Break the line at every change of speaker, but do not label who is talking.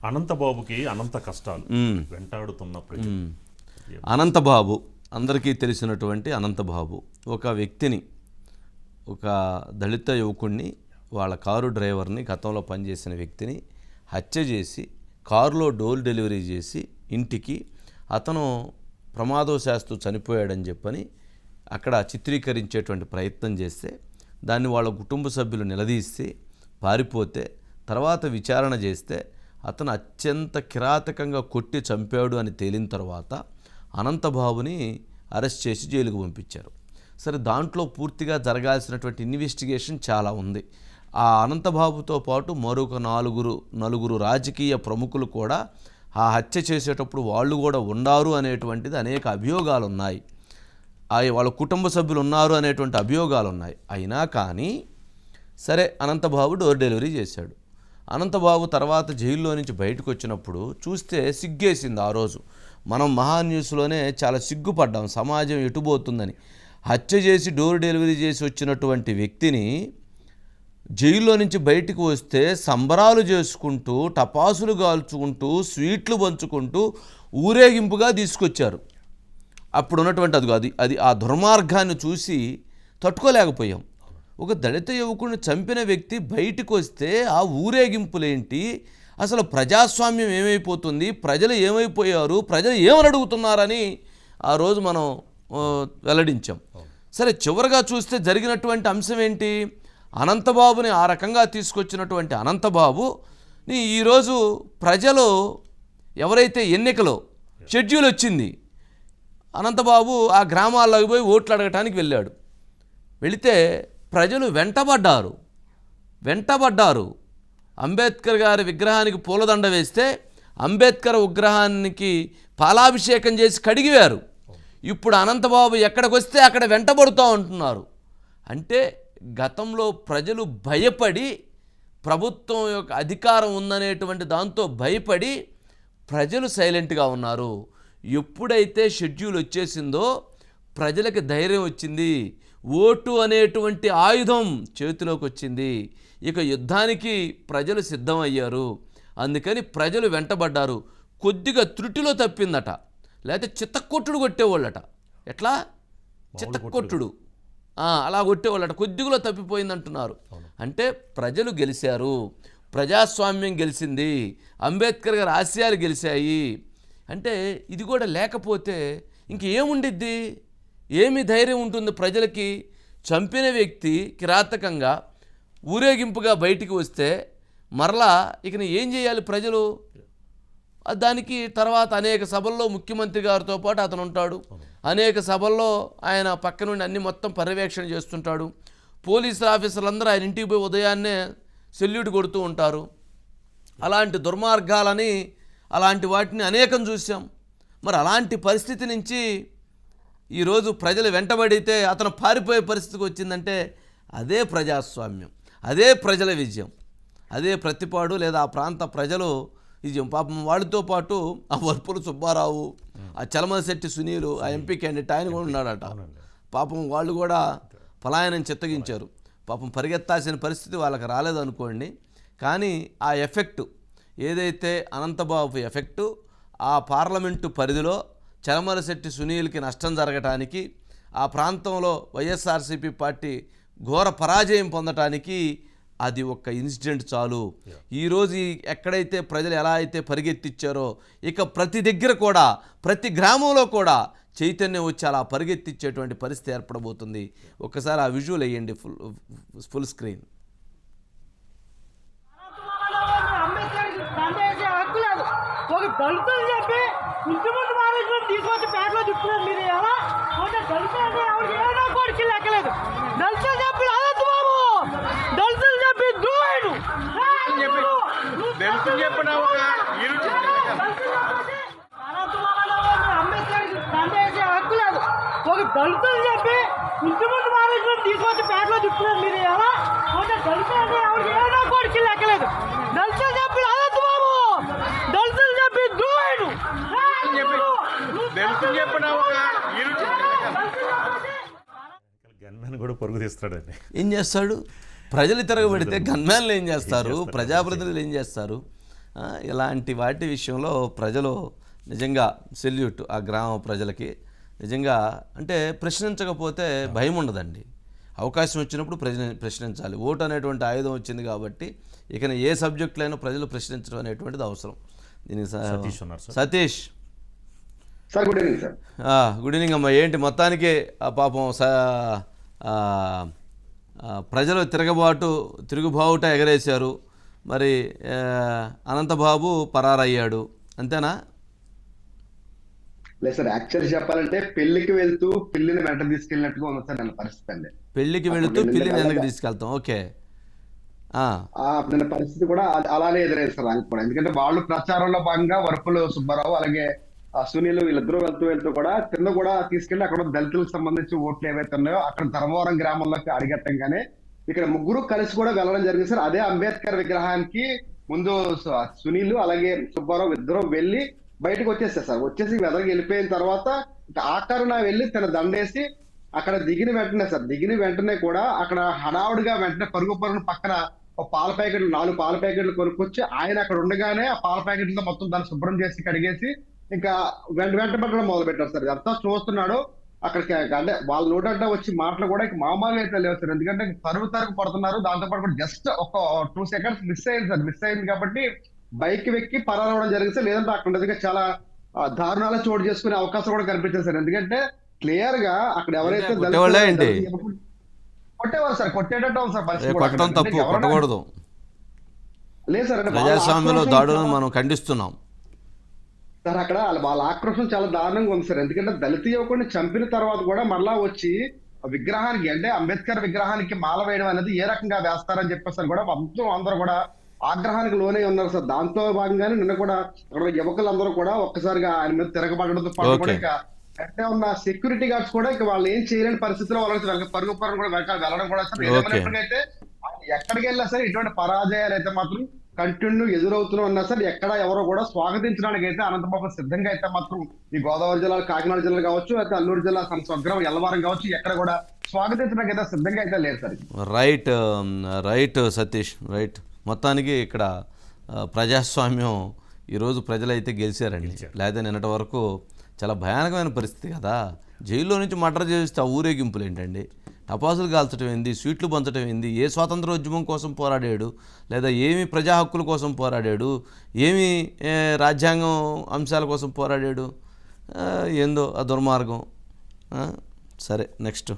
అనంతబాబుకి అనంత కష్టాలు వెంటాడుతున్నప్పుడు
అనంతబాబు అందరికీ తెలిసినటువంటి అనంతబాబు ఒక వ్యక్తిని, ఒక దళిత యువకుడిని, వాళ్ళ కారు డ్రైవర్ని, గతంలో పనిచేసిన వ్యక్తిని హత్య చేసి కారులో డోర్ డెలివరీ చేసి ఇంటికి అతను ప్రమాదవశాత్తు చనిపోయాడని చెప్పని అక్కడ చిత్రీకరించేటువంటి ప్రయత్నం చేస్తే దాన్ని వాళ్ళ కుటుంబ సభ్యులు నిలదీసి పారిపోతే తర్వాత విచారణ చేస్తే అతను అత్యంత కిరాతకంగా కొట్టి చంపాడు అని తేలిన తర్వాత అనంతబాబుని అరెస్ట్ చేసి జైలుకు పంపించారు. సరే, దాంట్లో పూర్తిగా జరగాల్సినటువంటి ఇన్వెస్టిగేషన్ చాలా ఉంది. ఆ అనంతబాబుతో పాటు మరొక నలుగురు రాజకీయ ప్రముఖులు కూడా ఆ హత్య చేసేటప్పుడు వాళ్ళు కూడా ఉన్నారు అనేటువంటిది అనేక అభియోగాలు ఉన్నాయి. వాళ్ళ కుటుంబ సభ్యులు ఉన్నారు అనేటువంటి అభియోగాలు ఉన్నాయి. అయినా కానీ సరే, అనంతబాబు డోర్ డెలివరీ చేశాడు. అనంతబాబు తర్వాత జైల్లో నుంచి బయటకు వచ్చినప్పుడు చూస్తే సిగ్గేసింది. ఆ రోజు మనం మహాన్యూస్లోనే చాలా సిగ్గుపడ్డాం, సమాజం ఎటుపోతుందని. హత్య చేసి డోర్ డెలివరీ చేసి వచ్చినటువంటి వ్యక్తిని జైల్లో నుంచి బయటకు వస్తే సంబరాలు చేసుకుంటూ, టపాసులు కాల్చుకుంటూ, స్వీట్లు పంచుకుంటూ ఊరేగింపుగా తీసుకొచ్చారు. అప్పుడు ఉన్నటువంటి అది ఆ దుర్మార్గాన్ని చూసి తట్టుకోలేకపోయాం. ఒక దళిత యువకుడిని చంపిన వ్యక్తి బయటకు వస్తే ఆ ఊరేగింపులేంటి, అసలు ప్రజాస్వామ్యం ఏమైపోతుంది, ప్రజలు ఏమైపోయారు, ప్రజలు ఏమని అడుగుతున్నారని ఆ రోజు మనం వెల్లడించాం. సరే, చివరిగా చూస్తే జరిగినటువంటి అంశం ఏంటి? అనంతబాబుని ఆ రకంగా తీసుకొచ్చినటువంటి అనంతబాబుని ఈరోజు ప్రజలు ఎవరైతే ఎన్నికలో షెడ్యూల్ వచ్చింది, అనంతబాబు ఆ గ్రామాల్లోకి పోయి ఓట్లు అడగటానికి వెళ్ళాడు. వెళితే ప్రజలు వెంటబడ్డారు. అంబేద్కర్ గారి విగ్రహానికి పూలదండ వేస్తే అంబేద్కర్ విగ్రహానికి పాలాభిషేకం చేసి కడిగివారు. ఇప్పుడు అనంతబాబు ఎక్కడికి వస్తే అక్కడ వెంటబడుతూ ఉంటున్నారు. అంటే గతంలో ప్రజలు భయపడి, ప్రభుత్వం యొక్క అధికారం ఉందనేటువంటి దాంతో భయపడి ప్రజలు సైలెంట్గా ఉన్నారు. ఎప్పుడైతే షెడ్యూల్ వచ్చేసిందో ప్రజలకు ధైర్యం వచ్చింది, ఓటు అనేటువంటి ఆయుధం చేతిలోకి వచ్చింది. ఇక యుద్ధానికి ప్రజలు సిద్ధమయ్యారు. అందుకని ప్రజలు వెంటబడ్డారు. కొద్దిగా త్రుటిలో తప్పిందట, లేకపోతే చిత్తకొట్టుడు కొట్టేవాళ్ళట. ఎట్లా చిత్తకొట్టుడు అలా కొట్టేవాళ్ళట, కొద్దిగా తప్పిపోయిందంటున్నారు. అంటే ప్రజలు గెలిచారు, ప్రజాస్వామ్యం గెలిచింది, అంబేద్కర్ గారి ఆశయాలు గెలిచాయి. అంటే ఇది కూడా లేకపోతే ఇంకేముండిద్ది? ఏమి ధైర్యం ఉంటుంది ప్రజలకి? చంపిన వ్యక్తి కిరాతకంగా ఊరేగింపుగా బయటికి వస్తే మరలా ఇక ఏం చేయాలి ప్రజలు? దానికి తర్వాత అనేక సభల్లో ముఖ్యమంత్రి గారితో పాటు అతను ఉంటాడు. అనేక సభల్లో ఆయన పక్క నుండి అన్ని మొత్తం పర్యవేక్షణ చేస్తుంటాడు. పోలీసుల ఆఫీసర్లందరూ ఆయన ఇంటికి పోయి ఉదయాన్నే సెల్యూట్ కొడుతూ ఉంటారు. అలాంటి దుర్మార్గాలని, అలాంటి వాటిని అనేకం చూసాం. మరి అలాంటి పరిస్థితి నుంచి ఈరోజు ప్రజలు వెంటబడితే అతను పారిపోయే పరిస్థితికి వచ్చిందంటే అదే ప్రజాస్వామ్యం, అదే ప్రజల విజయం, అదే ప్రతిపాడు లేదా ఆ ప్రాంత ప్రజలు విజయం. పాపం వాళ్ళతో పాటు ఆ వర్పుల సుబ్బారావు, ఆ చలమశెట్టి సునీలు, ఆ ఎంపీ క్యాండిడేట్ ఆయన కూడా ఉన్నాడట. పాపం వాళ్ళు కూడా పలాయనం చిత్తగించారు. పాపం పరిగెత్తాల్సిన పరిస్థితి వాళ్ళకి రాలేదనుకోండి. కానీ ఆ ఎఫెక్టు ఏదైతే అనంతబాబు ఎఫెక్టు, ఆ పార్లమెంటు పరిధిలో చలమలశెట్టి సునీల్కి నష్టం జరగటానికి, ఆ ప్రాంతంలో వైఎస్ఆర్సీపీ పార్టీ ఘోర పరాజయం పొందటానికి అది ఒక ఇన్సిడెంట్ చాలు. ఈరోజు ఎక్కడైతే ప్రజలు ఎలా అయితే పరిగెత్తిచ్చారో ఇక ప్రతి దగ్గర కూడా, ప్రతి గ్రామంలో కూడా చైతన్యం వచ్చి అలా పరిగెత్తిచ్చేటువంటి పరిస్థితి ఏర్పడబోతుంది. ఒక్కసారి ఆ విజువల్ వేయండి, ఫుల్ స్క్రీన్.
ఒక దళితులు చెప్పి ఇంటి ముందు మారేసుకొని తీసుకొచ్చి పేటలో తిప్పుతున్నారు. మీరు ఎలా అంటే దళితులు అంటే ఎవరికి ఏమైనా కోడికి లెక్కలేదు. దళితులు చెప్పి అనంతబాబు, దళితులు చెప్పి దూడు దళితులు చెప్పిన అంబేద్కర్ దండేసే హక్కు లేదు. ఒక దళితులు చెప్పి ఇంటి ముందు మారేసుకొని తీసుకొచ్చి పేటలో తిప్పుతున్నారు. మీరు ఎలా అంటే దళితులు అంటే ఎవరికి ఏమైనా కోడికి లెక్కలేదు. దళితులు చెప్పి అనంతబాబు, దళితులు చెప్పి దూడు దళితులు చెప్పిన
గన్మెన్ కూడా పరుగు తీస్తాడండి.
ఏం చేస్తాడు? ప్రజలు తిరగబెడితే గన్మ్యాన్లు ఏం చేస్తారు? ప్రజాప్రతినిధులు ఏం చేస్తారు? ఇలాంటి వాటి విషయంలో ప్రజలు నిజంగా సెల్యూట్ ఆ గ్రామ ప్రజలకి. నిజంగా అంటే ప్రశ్నించకపోతే భయం ఉండదండి. అవకాశం వచ్చినప్పుడు ప్రశ్నించాలి. ఓటు అనేటువంటి ఆయుధం వచ్చింది కాబట్టి ఇక ఏ సబ్జెక్టులైనా ప్రజలు ప్రశ్నించడం అనేటువంటిది అవసరం. దీనికి
సతీష్ ఉన్నారు sir.
Satish
sir good evening sir.
Good evening అమ్మా. ఏంటి మొత్తానికి పాపం ప్రజలు తిరుగుబావుట ఎగరేశారు. మరి అనంతబాబు పరారయ్యాడు, అంతేనా?
లేదు సార్, యాక్చువల్లీ చెప్పాలంటే పెళ్లికి వెళ్తూ పిల్లిని వెంట తీసుకెళ్ళినట్టుగా ఉంది సార్ నిన్న పరిస్థితి అండి.
పెళ్లికి వెళుతూ పిల్లిని వెనక్కి తీసుకెళ్తాం. ఓకే.
నిన్న పరిస్థితి కూడా అలానే ఎదురైంది సార్ నాకు కూడా. ఎందుకంటే వాళ్ళు ప్రచారంలో భాగంగా వరపులు సుబ్బారావు అలాగే సునీల్ వీళ్ళిద్దరూ వెళ్తూ కూడా కింద కూడా తీసుకెళ్లి అక్కడ దళితులకు సంబంధించి ఓట్లు ఏవైతే ఉన్నాయో అక్కడ ధర్మవరం గ్రామంలోకి అడిగట్టంగానే ఇక్కడ ముగ్గురు కలిసి కూడా వెళ్ళడం జరిగింది సార్. అదే అంబేద్కర్ విగ్రహానికి ముందు సునీల్ అలాగే సుబ్బారావు ఇద్దరు వెళ్ళి బయటకు వచ్చేస్తారు సార్. వచ్చేసి వెదరికి వెళ్ళిపోయిన తర్వాత ఆఖరున వెళ్ళి తన దండేసి అక్కడ దిగిన వెంటనే కూడా అక్కడ హడావుడిగా వెంటనే పరుగు పక్కన పాల ప్యాకెట్లు 4 పాల ప్యాకెట్లు కొనుక్కొచ్చి ఆయన అక్కడ ఉండగానే ఆ పాల ప్యాకెట్లతో మొత్తం దాన్ని శుభ్రం చేసి కడిగేసి ఇంకా వెంట పెట్టడం మొదలు పెట్టారు సార్. అంతా చూస్తున్నాడు. అక్కడికి అంటే వాళ్ళ నోటంట వచ్చి మాటలు కూడా ఇక మామూలుగా అయితే లేవు సార్. ఎందుకంటే తరుగు పడుతున్నారు. దాంతో పాటు కూడా జస్ట్ ఒక 2 సెకండ్స్ మిస్ అయింది కాబట్టి బైక్ వెక్కి పరారవడం జరిగింది సార్. లేదంటే అక్కడ చాలా దారుణాలు చోటు చేసుకునే అవకాశం కూడా కనిపించింది సార్. ఎందుకంటే క్లియర్ గా అక్కడ ఎవరైతే కొట్టేవారు సార్, కొట్టేటట్టు సార్ పరిస్థితి.
కొట్టడం తప్పు, కొట్టకూడదు.
లేదు సార్,
ప్రజాస్వామ్యంలో దాడులను మనం ఖండిస్తున్నాం
సార్. అక్కడ వాళ్ళ ఆక్రోషం చాలా దారుణంగా ఉంది సార్. ఎందుకంటే దళిత యువకుడిని చంపిన తర్వాత కూడా మళ్ళా వచ్చి విగ్రహానికి అంటే అంబేద్కర్ విగ్రహానికి మాల వేయడం అనేది ఏ రకంగా వేస్తారని చెప్పేసి కూడా అందరూ కూడా ఆగ్రహానికి లోనే ఉన్నారు సార్. దాంతో భాగంగానే నిన్న కూడా అక్కడ యువకులందరూ కూడా ఒక్కసారిగా ఆయన మీద తిరగబడడంతో పాటు కూడా ఇక అంటే ఉన్న సెక్యూరిటీ గార్డ్స్ కూడా ఇక వాళ్ళు ఏం చేయలేని పరిస్థితిలో వాళ్ళకి పరుగు కూడా వెళ్ళడం కూడా సార్. ఏదైతే ఎక్కడికి వెళ్ళా సార్ ఇటువంటి పరాజయాలు అయితే మాత్రం కంటిన్యూ ఎదురవుతూనే ఉన్నా సార్. ఎక్కడ ఎవరో కూడా స్వాగతించడానికి అయితే అనంతబాబు సిద్ధంగా అయితే మాత్రం ఈ గోదావరి జిల్లా, కాకినాడ జిల్లా కావచ్చు, అయితే అల్లూరు జిల్లా స్వగ్రం ఎల్లవారం కావచ్చు, ఎక్కడ కూడా స్వాగతించడానికి అయితే సిద్ధంగా అయితే లేదు సార్.
Right Satish, right. మొత్తానికి ఇక్కడ ప్రజాస్వామ్యం ఈరోజు ప్రజలైతే గెలిచారండి. లేదా నిన్నటి వరకు చాలా భయానకమైన పరిస్థితి కదా. జైల్లో నుంచి మర్డర్ చేస్తే ఆ ఊరేగింపులు ఏంటండి? టపాసులు కాల్చడం ఏంది? స్వీట్లు పంచడం ఏంది? ఏ స్వాతంత్రోద్యమం కోసం పోరాడాడు? లేదా ఏమి ప్రజా హక్కుల కోసం పోరాడాడు? ఏమి రాజ్యాంగం అంశాల కోసం పోరాడాడు? ఏందో ఆ దుర్మార్గం. సరే, నెక్స్ట్.